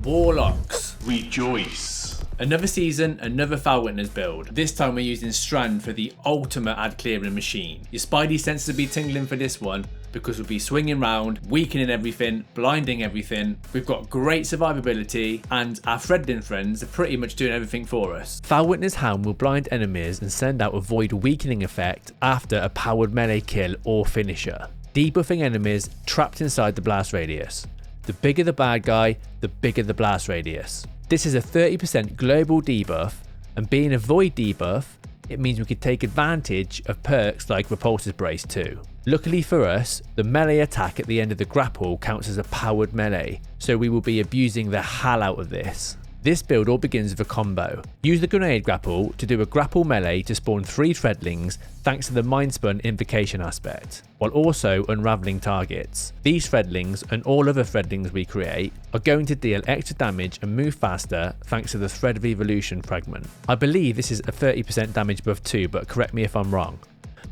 Warlocks. Rejoice. Another season, another Felwinters build. This time we're using Strand for the ultimate ad clearing machine. Your spidey senses will be tingling for this one because we'll be swinging round, weakening everything, blinding everything. We've got great survivability and our threadling friends are pretty much doing everything for us. Felwinters Helm will blind enemies and send out a void weakening effect after a powered melee kill or finisher, debuffing enemies trapped inside the blast radius. The bigger the bad guy, the bigger the blast radius. This is a 30% global debuff, and being a void debuff, it means we could take advantage of perks like Repulsor's Brace too. Luckily for us, the melee attack at the end of the grapple counts as a powered melee, so we will be abusing the hell out of this. This build all begins with a combo. Use the grenade grapple to do a grapple melee to spawn 3 threadlings thanks to the mind spun invocation aspect, while also unraveling targets. These threadlings and all other threadlings we create are going to deal extra damage and move faster thanks to the Thread of Evolution fragment. I believe this is a 30% damage buff too, but correct me if I'm wrong.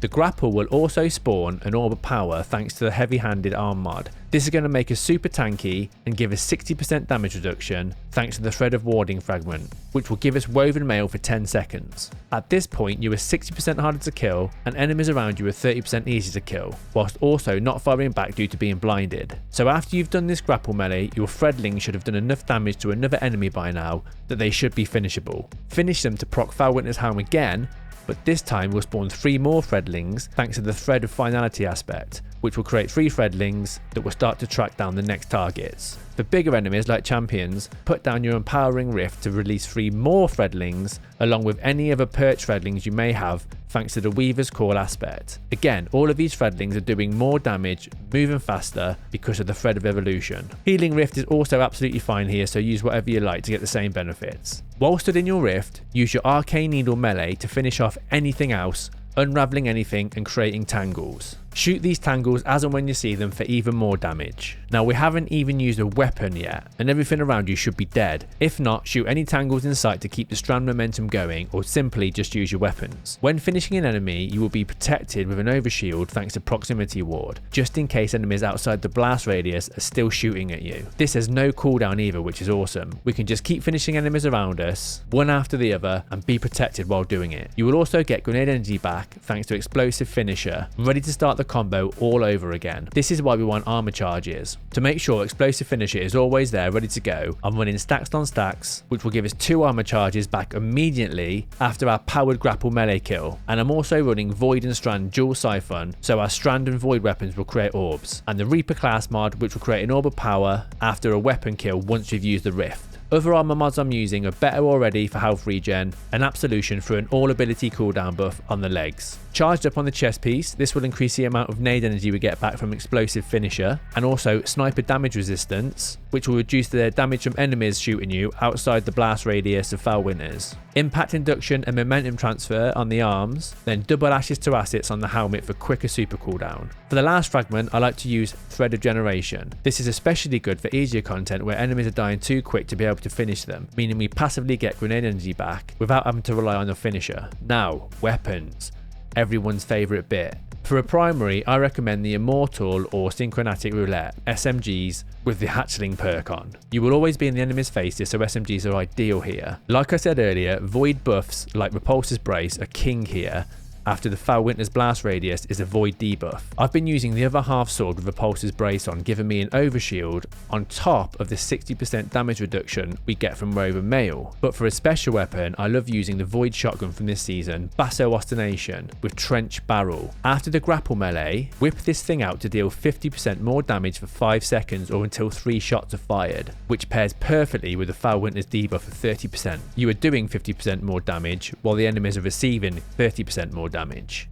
The grapple will also spawn an orb of power thanks to the heavy-handed arm mod. This is going to make us super tanky and give us 60% damage reduction thanks to the Thread of Warding fragment, which will give us woven mail for 10 seconds. At this point you are 60% harder to kill and enemies around you are 30% easier to kill, whilst also not firing back due to being blinded. So after you've done this grapple melee, your threadling should have done enough damage to another enemy by now that they should be finishable. Finish them to proc Felwinters Helm again, but this time we'll spawn 3 more threadlings thanks to the Thread of Finality aspect, which will create 3 threadlings that will start to track down the next targets. For bigger enemies like champions, put down your empowering rift to release 3 more threadlings along with any other perch threadlings you may have thanks to the Weaver's Call aspect. Again, all of these threadlings are doing more damage, moving faster because of the Thread of Evolution. Healing Rift is also absolutely fine here, so use whatever you like to get the same benefits. While stood in your rift, use your Arcane Needle melee to finish off anything else, unraveling anything and creating tangles. Shoot these tangles as and when you see them for even more damage. Now we haven't even used a weapon yet and everything around you should be dead. If not, shoot any tangles in sight to keep the strand momentum going or simply just use your weapons. When finishing an enemy you will be protected with an overshield thanks to proximity ward, just in case enemies outside the blast radius are still shooting at you. This has no cooldown either, which is awesome. We can just keep finishing enemies around us, one after the other, and be protected while doing it. You will also get grenade energy back thanks to explosive finisher, ready to start the combo all over again. This is why we want armor charges. To make sure explosive finisher is always there ready to go, I'm running stacks on stacks, which will give us 2 armor charges back immediately after our powered grapple melee kill. And I'm also running Void and Strand dual siphon, so our Strand and Void weapons will create orbs, and the Reaper class mod, which will create an orb of power after a weapon kill once we've used the rift. Other armor mods I'm using are better already for health regen and absolution for an all ability cooldown buff on the legs. Charged up on the chest piece, this will increase the amount of nade energy we get back from explosive finisher, and also sniper damage resistance, which will reduce the damage from enemies shooting you outside the blast radius of Felwinters. Impact induction and momentum transfer on the arms, then double ashes to assets on the helmet for quicker super cooldown. For the last fragment, I like to use Thread of Generation. This is especially good for easier content where enemies are dying too quick to be able to finish them, meaning we passively get grenade energy back without having to rely on a finisher. Now, weapons. Everyone's favourite bit. For a primary, I recommend the Immortal or Synchronatic Roulette SMGs with the Hatchling perk on. You will always be in the enemy's faces, so SMGs are ideal here. Like I said earlier, void buffs like Repulsor's Brace are king here, after the Felwinters blast radius is a void debuff. I've been using the other half sword with Repulsor's Brace on, giving me an overshield on top of the 60% damage reduction we get from woven mail. But for a special weapon, I love using the void shotgun from this season, Basso Ostination, with trench barrel. After the grapple melee, whip this thing out to deal 50% more damage for 5 seconds or until 3 shots are fired, which pairs perfectly with the Felwinters debuff of 30%. You are doing 50% more damage while the enemies are receiving 30% more damage.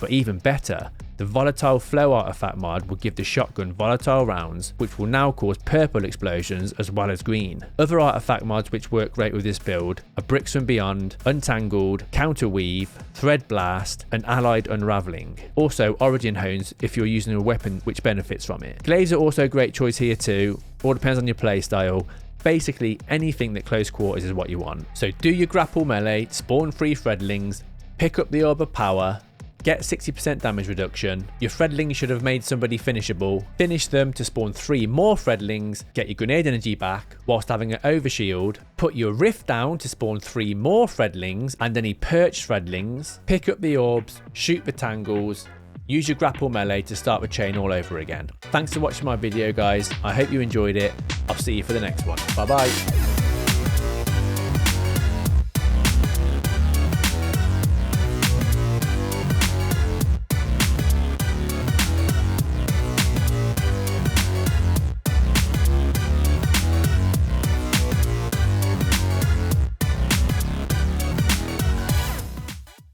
But even better, the Volatile Flow artifact mod will give the shotgun volatile rounds, which will now cause purple explosions as well as green. Other artifact mods which work great with this build are Bricks from Beyond, Untangled, Counterweave, Thread Blast, and Allied Unraveling. Also Origin Hones if you're using a weapon which benefits from it. Glaives are also a great choice here too, all depends on your playstyle. Basically anything that close quarters is what you want. So do your grapple melee, spawn 3 threadlings, pick up the Orb of Power, get 60% damage reduction. Your Threadlings should have made somebody finishable. Finish them to spawn 3 more Threadlings, get your grenade energy back whilst having an overshield. Put your Rift down to spawn 3 more Threadlings and any perched Threadlings. Pick up the orbs, shoot the tangles. Use your grapple melee to start the chain all over again. Thanks for watching my video, guys. I hope you enjoyed it. I'll see you for the next one. Bye bye.